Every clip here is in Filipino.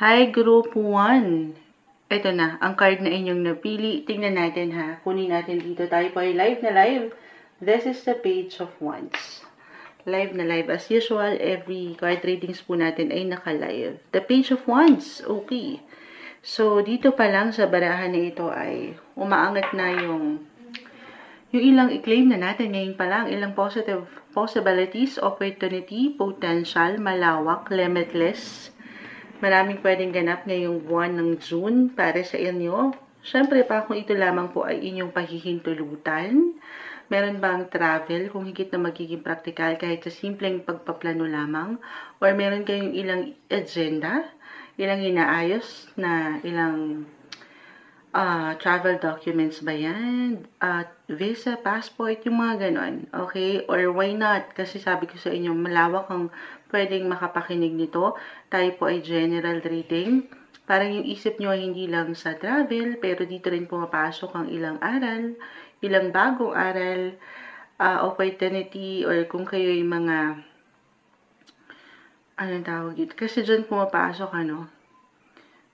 Hi, Group 1. Ito na, ang card na inyong napili. Tingnan natin ha. Kunin natin dito. Tayo po ay live na live. This is the Page of Wands. Live na live. As usual, every card readings po natin ay naka-live. The Page of Wands. Okay. So, dito pa lang sa barahan na ito ay umaangat na yung ilang i-claim na natin ngayon pa lang. Ilang positive possibilities, opportunity, potential, malawak, limitless. Maraming pwedeng ganap ngayong buwan ng June para sa inyo. Siyempre pa kung ito lamang po ay inyong paghihintulutan. Meron bang travel kung higit na magiging praktikal kahit sa simpleng pagpaplano lamang? Or meron kayong ilang agenda, ilang inaayos na ilang travel documents ba yan? Visa, passport, yung mga ganon. Okay? Or why not? Kasi sabi ko sa inyo, malawak ang pwedeng makapakinig nito. Tayo po ay general reading. Parang yung isip nyo ay hindi lang sa travel, pero dito rin pumapasok ang ilang aral, ilang bagong aral, opportunity, or kung kayo yung mga, anong tawag dito? Kasi dyan pumapasok,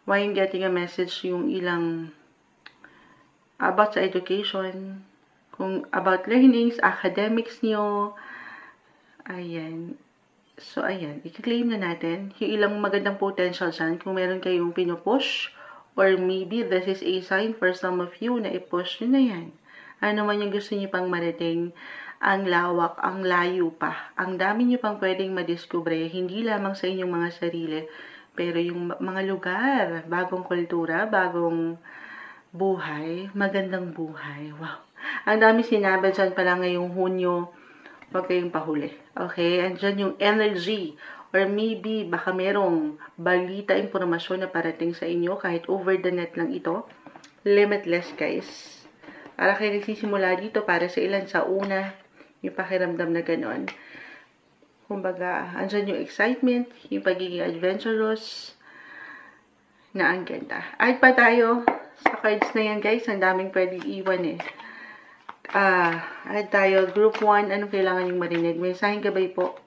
why I'm getting a message yung ilang about sa education, kung about learnings, academics nyo, ayan. So, ayan, i-claim na natin yung ilang magandang potential dyan kung meron kayong pinupush, or maybe this is a sign for some of you na i-push nyo na yan. Ano man yung gusto nyo pang marating, ang lawak, ang layo pa, ang dami nyo pang pwedeng madiskubre, hindi lamang sa inyong mga sarili, pero yung mga lugar, bagong kultura, bagong buhay, magandang buhay. Wow. Ang dami sinabi dyan pala ngayong Hunyo, huwag kayong pahuli. Okay? Andyan yung energy. Or maybe, baka merong balita, impormasyon na parating sa inyo, kahit over the net lang ito. Limitless, guys. Para kayo nagsisimula dito, para sa ilan sa una, yung pakiramdam na ganon. Kumbaga, andyan yung excitement, yung pagiging adventurous, na ang ganda. Add pa tayo sa cards na yan, guys. Ang daming pwedeng iwan eh. Add tayo. Group 1, anong kailangan yung marinig? Mensaheng gabay po.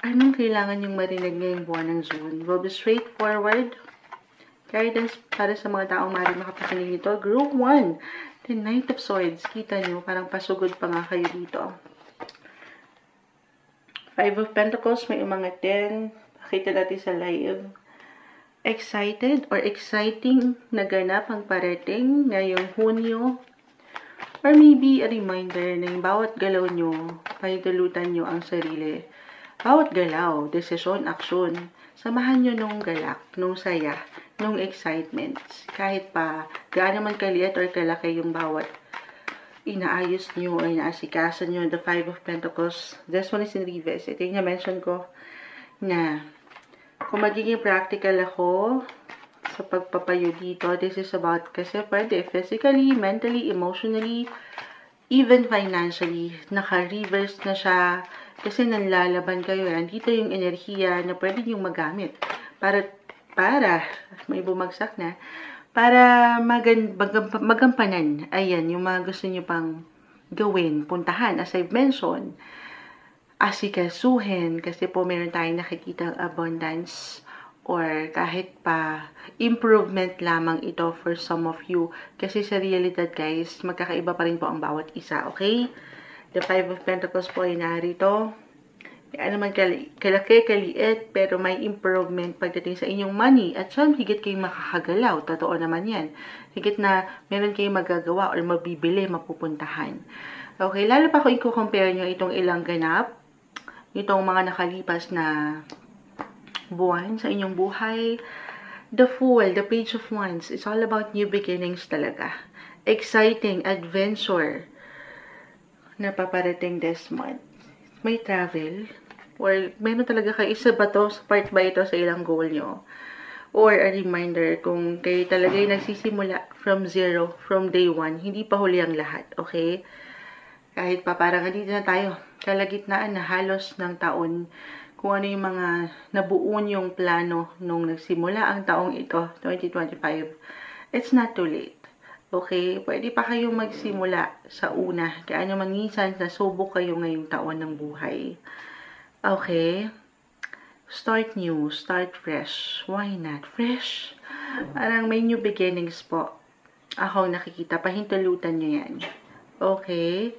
Anong kailangan yung marinig ngayong buwan ng June? We'll be straightforward. Guidance para sa mga taong maaaring makapakinig nito. Group 1, the Knight of Swords. Kita nyo, parang pasugod pa nga kayo dito. 5 of Pentacles, may umangat din. Pakita natin sa live. Excited or exciting na ganap ang parating ngayong Hunyo. Or maybe a reminder na yung bawat galaw nyo, pahintulutan nyo ang sarili. Bawat galaw, desisyon, aksyon, samahan nyo nung galak, nung saya, nung excitement. Kahit pa gaano man kaliit or kalaki yung bawat inaayos nyo or inaasikasan nyo, the 5 of Pentacles. This one is in reverse. Ito yung na-mention ko na kung magiging practical ako sa pagpapayo dito, this is about, kasi pwede physically, mentally, emotionally, even financially, naka-reverse na siya, kasi nanlalaban kayo. Dito yung enerhiya na pwede yung magamit para may bumagsak na, para magampanan. Ayan, yung mga gusto nyo pang gawin, puntahan, as I've mentioned, asikasuhin, kasi po meron tayong nakikitang abundance or kahit pa improvement lamang ito for some of you. Kasi sa realidad, guys, magkakaiba pa rin po ang bawat isa, okay? The 5 of Pentacles po ay narito. Ano man kalaki, kaliit, pero may improvement pagdating sa inyong money. At saan higit kayong makakagalaw. Totoo naman yan. Higit na meron kayong magagawa or mabibili, mapupuntahan. Okay, lalo pa kung i-compare nyo itong ilang ganap, itong mga nakalipas na buwan sa inyong buhay. The Fool, the Page of Wands, it's all about new beginnings talaga. Exciting, adventure na paparating this month. May travel, or meron talaga kayo, isa ba to, part ba ito sa ilang goal nyo? Or a reminder, kung kayo talaga yung nagsisimula from zero, from day one, hindi pa huli ang lahat, okay? Kahit pa parang dito na tayo, kalagitnaan na halos ng taon, kung ano yung mga nabuo yung plano nung nagsimula ang taong ito, 2025, it's not too late. Okay? Pwede pa kayong magsimula sa una. Kaya ano man minsan, nasubok kayo ngayong taon ng buhay. Okay? Start new, start fresh. Why not? Fresh? Parang may new beginnings po. Ako nakikita, pahintulutan nyo yan. Okay?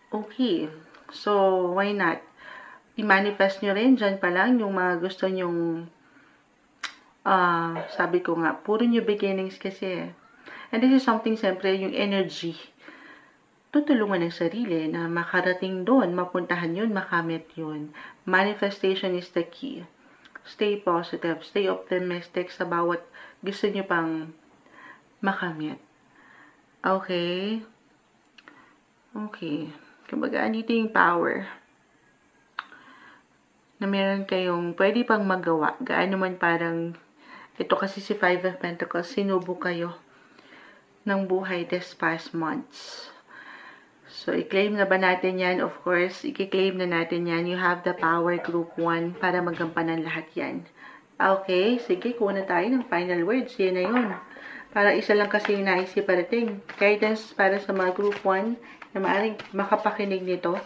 Okay. So, why not? I-manifest nyo rin dyan pa lang yung mga gusto nyong, sabi ko nga, puro new beginnings kasi. And this is something, siyempre, yung energy. Tutulungan ng sarili na makarating doon, mapuntahan yun, makamit yun. Manifestation is the key. Stay positive, stay optimistic sa bawat gusto nyo pang makamit. Okay? Okay. Kumbaga, andito yung power na meron kayong pwede pang magawa. Gaano man parang, ito kasi si Five of Pentacles, sinubo kayo ng buhay this past months. So, i-claim na ba natin yan? Of course, i-claim na natin yan. You have the power, group 1, para magampanan lahat yan. Okay, sige, kuha na tayo ng final words. Yan na yun. Para isa lang kasi yung naisip parating. Guidance para sa mga group 1 na maaaring makapakinig nito.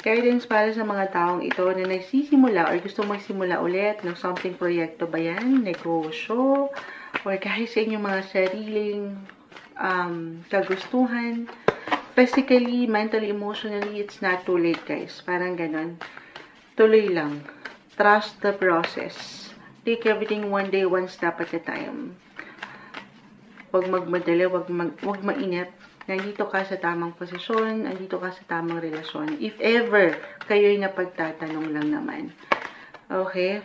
Guidance para sa mga taong ito na nagsisimula or gusto magsimula ulit ng something proyekto ba yan? Negosyo? Or kahit sa inyong mga sariling kagustuhan. Physically, mentally, emotionally, it's not too late, guys. Parang ganon. Tuloy lang. Trust the process. Take everything one day, one step at a time. Huwag magmadali, huwag mainit. Nandito ka sa tamang posisyon, nandito ka sa tamang relasyon. If ever, kayo'y napagtatanong lang naman. Okay?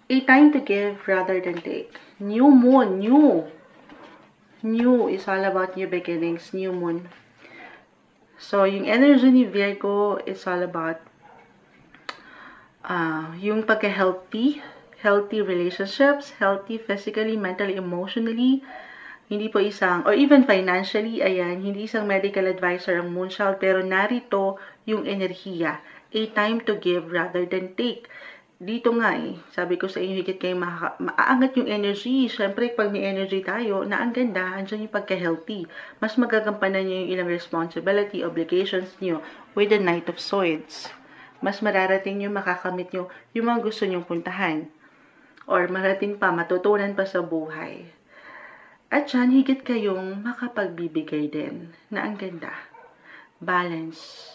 A time to give rather than take. New moon, new. New is all about new beginnings, new moon. So, yung energy ni Virgo is all about yung pagka-healthy, healthy relationships, healthy physically, mentally, emotionally, hindi po isang, or even financially, ayan, hindi isang medical advisor ang moonchild, pero narito yung enerhiya. A time to give rather than take. Dito nga sabi ko sa inyo, higit kayo maaangat yung energy. Siyempre, pag may energy tayo, na ang ganda, andyan yung pagka-healthy. Mas magagampanan nyo yung ilang responsibility, obligations nyo with the Knight of Swords. Mas mararating nyo, makakamit nyo yung mga gusto nyong puntahan. Or marating pa, matutunan pa sa buhay. At dyan, higit kayong makapagbibigay din na ang ganda. Balance.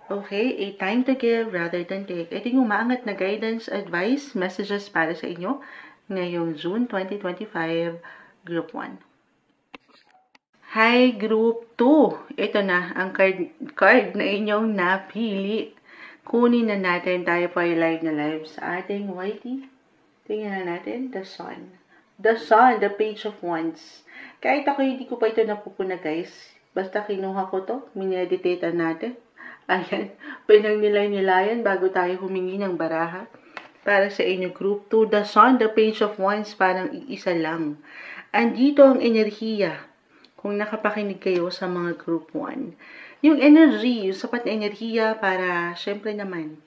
Okay, a time to give rather than take. Ito yung umaangat na guidance, advice, messages para sa inyo ngayong June 2025, Group 1. Hi, Group 2. Ito na ang card na inyong napili. Kunin na natin, tayo po ay live na live sa ating YT. Tingnan na natin, the Sun. The Sun, the Page of Wands. Kahit ako hindi ko pa ito napupuna, guys. Basta kinuha ko to, mineditate natin. Ayan, pinag-nilay-nilayan bago tayo humingi ng baraha. Para sa inyo, Group 2, the Sun, the Page of Wands, parang iisa lang. Andito ang enerhiya, kung nakapakinig kayo sa mga Group 1. Yung energy, yung sapat na enerhiya para, syempre naman,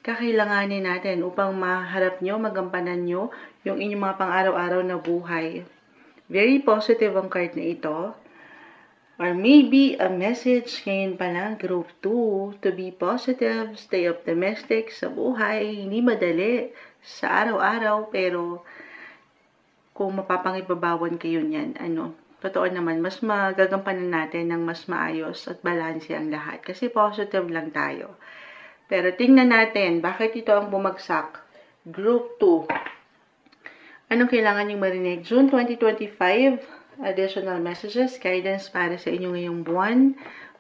kakailanganin natin upang maharap nyo, magampanan nyo, yung inyong mga pang-araw-araw na buhay. Very positive ang card na ito. Or maybe a message ngayon pa lang, Group 2, to be positive, stay optimistic sa buhay, hindi madali sa araw-araw, pero kung mapapangibabawan kayo niyan, totoo naman, mas magagampanan natin ng mas maayos at balanse ang lahat. Kasi positive lang tayo. Pero tingnan natin, bakit ito ang bumagsak? Group 2. Anong kailangan niyong marinig? June 2025, additional messages, guidance para sa inyo ngayong buwan.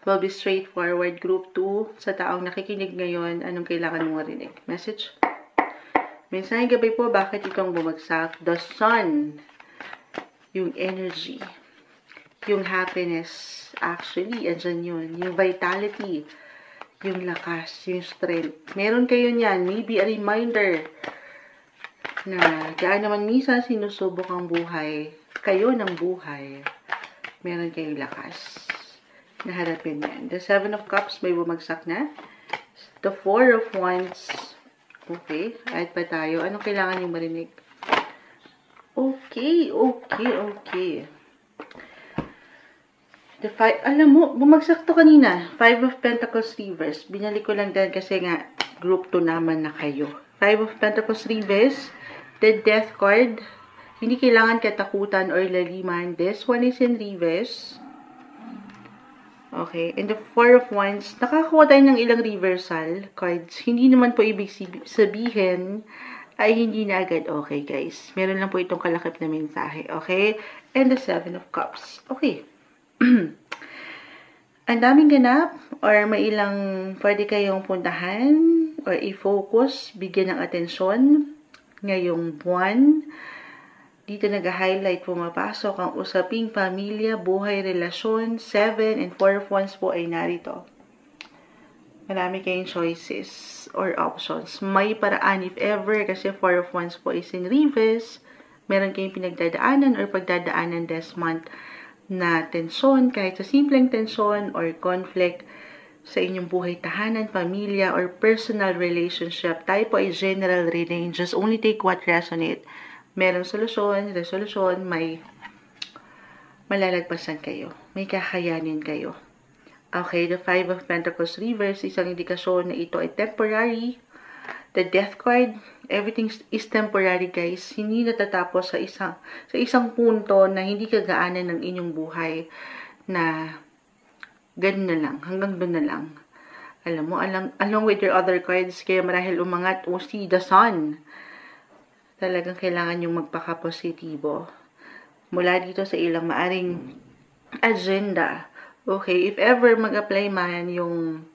Will be straightforward. Group 2, sa taong nakikinig ngayon, anong kailangan mong marinig? Message. Minsan gabi po, bakit itong bumagsak? The Sun. Yung energy. Yung happiness. Actually, andyan yun. Yung vitality. Yung lakas. Yung strength. Meron kayo niyan. Maybe a reminder na kaya naman minsan sinusubok ang buhay, kayo ng buhay, meron kayong lakas na harapin yan. The 7 of Cups may bumagsak na. The 4 of Wands. Okay, kahit pa tayo. Anong kailangan yung marinig? Okay. The 5, alam mo, bumagsak to kanina. 5 of Pentacles reverse. Binalik ko lang dahil kasi nga, Group 2 naman na kayo. Five of Pentacles reverse. The Death card. Hindi kailangan katakutan or laliman. This one is in reverse. Okay. And the Four of Wands. Nakakuha tayo ng ilang reversal cards. Hindi naman po ibig sabihin ay hindi na agad okay, guys. Meron lang po itong kalakip na mensahe. Okay? And the Seven of Cups. Okay. Ang daming ganap or may ilang pwede kayong puntahan or i-focus, bigyan ng atensyon ngayong buwan. Dito nag-highlight, pumapasok ang usaping pamilya, buhay, relasyon. 7 and 4 of Wands po ay narito. Marami kayong choices or options. May paraan if ever, kasi 4 of Wands po is in reverse. Meron kayong pinagdadaanan or pagdadaanan this month na tensyon, kahit sa simpleng tensyon or conflict sa inyong buhay, tahanan, pamilya, or personal relationship. Tayo po ay general reading. Just only take what resonate. Merong solusyon, resolution, may malalagpasan kayo. May kakayanin kayo. Okay, the Five of Pentacles reverse, isang indikasyon na ito ay temporary. The Death card, everything is temporary, guys. Hindi natatapos sa isang punto na hindi kagaanan ng inyong buhay na ganun na lang, hanggang doon na lang. Alam mo, along with your other cards, kaya marahil umangat o see the sun. Talagang kailangan yung magpaka-positibo. Mula dito sa ilang maaring agenda. Okay, if ever mag-apply man yung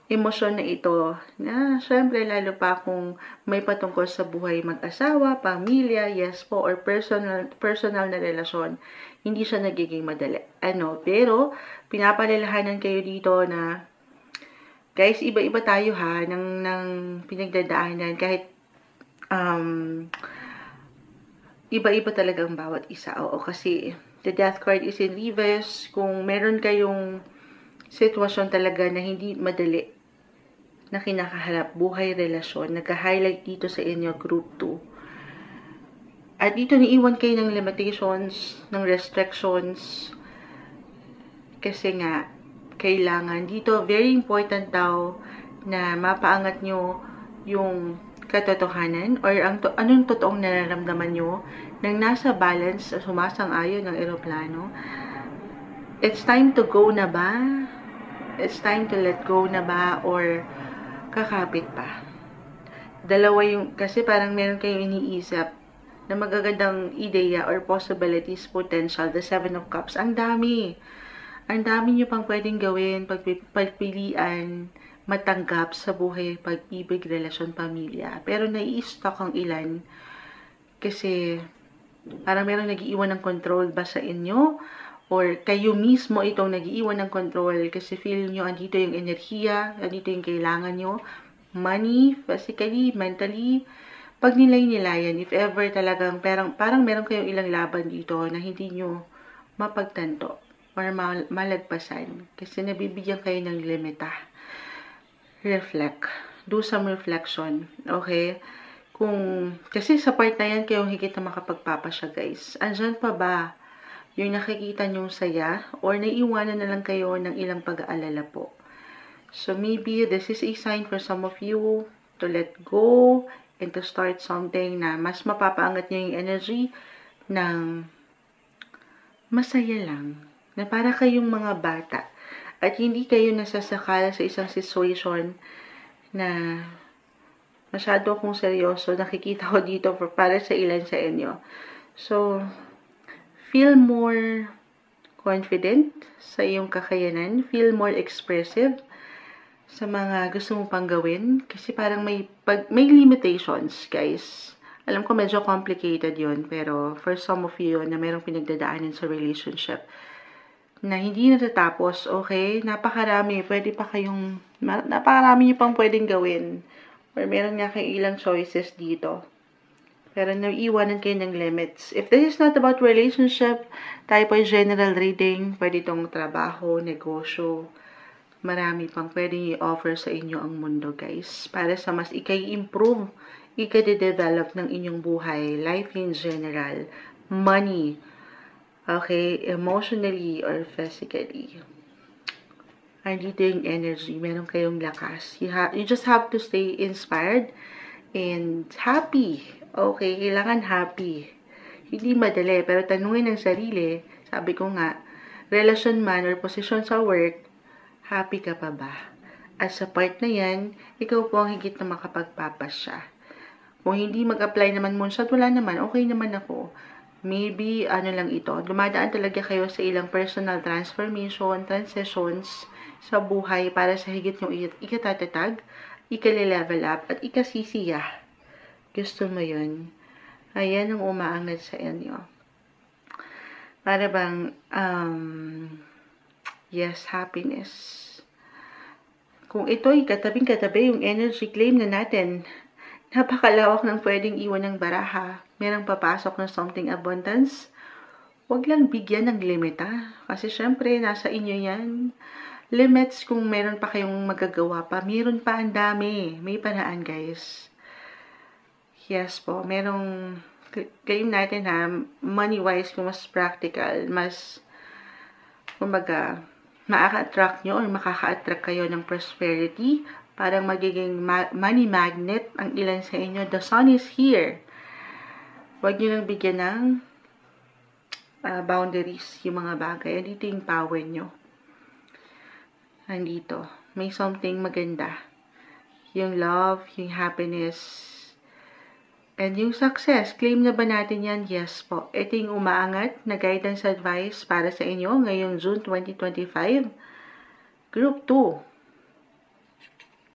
emosyon na ito, na syempre lalo pa kung may patungkol sa buhay mag-asawa, pamilya, yes po, or personal na relasyon, hindi siya nagiging madali. Pero pinapalalahanan kayo dito na, guys, iba-iba tayo ha, ng pinagdadaanan, kahit iba-iba talagang bawat isa. Oo, kasi the Death card is in reverse. Kung meron kayong sitwasyon talaga na hindi madali na kinakaharap, buhay, relasyon, nag-highlight dito sa inyo, group 2. At dito niiwan kayo ng limitations, ng restrictions, kasi nga, kailangan. Dito, very important daw na mapaangat nyo yung katotohanan or anong totoong nararamdaman nyo nang nasa balance, sumasang-ayon ng eroplano. It's time to go na ba? It's time to let go na ba? Or kakapit pa? Dalawa yung, kasi parang meron kayong iniisip na magagandang ideya or possibilities, potential. The Seven of Cups. Ang dami. Ang dami nyo pang pwedeng gawin, pagpilian, matanggap sa buhay, pag-ibig, relasyon, pamilya. Pero nai-stock ang ilan kasi parang meron nag-iiwan ng control ba sa inyo? Or kayo mismo itong nag-iiwan ng control kasi feel nyo andito yung enerhiya, andito yung kailangan nyo. Money, physically, mentally, pag nilay-nilayan, if ever talagang parang meron kayong ilang laban dito na hindi nyo mapagtanto or malagpasan kasi nabibigyan kayo ng limita. Reflect. Do some reflection. Okay? Kasi sa part na yan, kayong higit na makapagpapasya, guys. Andyan pa ba yung nakikita nyong saya or naiiwanan na lang kayo ng ilang pag-aalala po? So, maybe this is a sign for some of you to let go and to start something na mas mapapaangat nyo yung energy ng masaya lang. Na para kayong mga bata. At hindi kayo nasasakal sa isang situation na masyado akong seryoso. Nakikita ko dito para sa ilan sa inyo. So, feel more confident sa iyong kakayanan. Feel more expressive sa mga gusto mo pang gawin. Kasi parang may limitations, guys. Alam ko medyo complicated yun. Pero for some of you na mayroong pinagdadaanan sa relationship, na hindi natatapos, okay? Napakarami nyo pang pwedeng gawin. Or meron nga kayong ilang choices dito. Pero naiiwanan kayo ng limits. If this is not about relationship, tayo po ay general reading, pwede itong trabaho, negosyo, marami pang pwedeng i-offer sa inyo ang mundo, guys. Para sa mas ikay-improve, ikay-develop ng inyong buhay, life in general, money, okay, emotionally or physically. Andito yung energy, meron kayong lakas. You just have to stay inspired And happy. Okay, kailangan happy. Hindi madali, pero tanungin ng sarili, sabi ko nga, relasyon man or posisyon sa work, happy ka pa ba? At sa part na yan, ikaw po ang higit na makapagpapasya. Kung hindi mag-apply naman moonshot, wala naman, okay naman ako. Maybe, ano lang ito, dumadaan talaga kayo sa ilang personal transformation, transitions sa buhay para sa higit yung ikatatag, ikali-level up, at ikasisiya. Gusto mo yun? Ayan ang umaangat sa inyo. Para bang, yes, happiness. Kung ito'y katabing-katabi yung energy claim na natin, napakalawak ng pwedeng iwan ng baraha. Merong papasok na something abundance. Huwag lang bigyan ng limita. Kasi syempre, nasa inyo yan. Limits kung meron pa kayong magagawa pa. Meron pa ang dami. May paraan, guys. Yes po, merong claim natin ha, money-wise kung mas practical, mas, kumbaga, makaka-attract nyo or makaka-attract kayo ng prosperity. Parang magiging money magnet ang ilan sa inyo. The sun is here. Huwag nyo lang bigyan ng boundaries yung mga bagay. Andito yung power nyo. Andito. May something maganda. Yung love, yung happiness, and yung success. Claim na ba natin yan? Yes po. Ito yung umaangat na guidance advice para sa inyo ngayong June 2025. Group 2.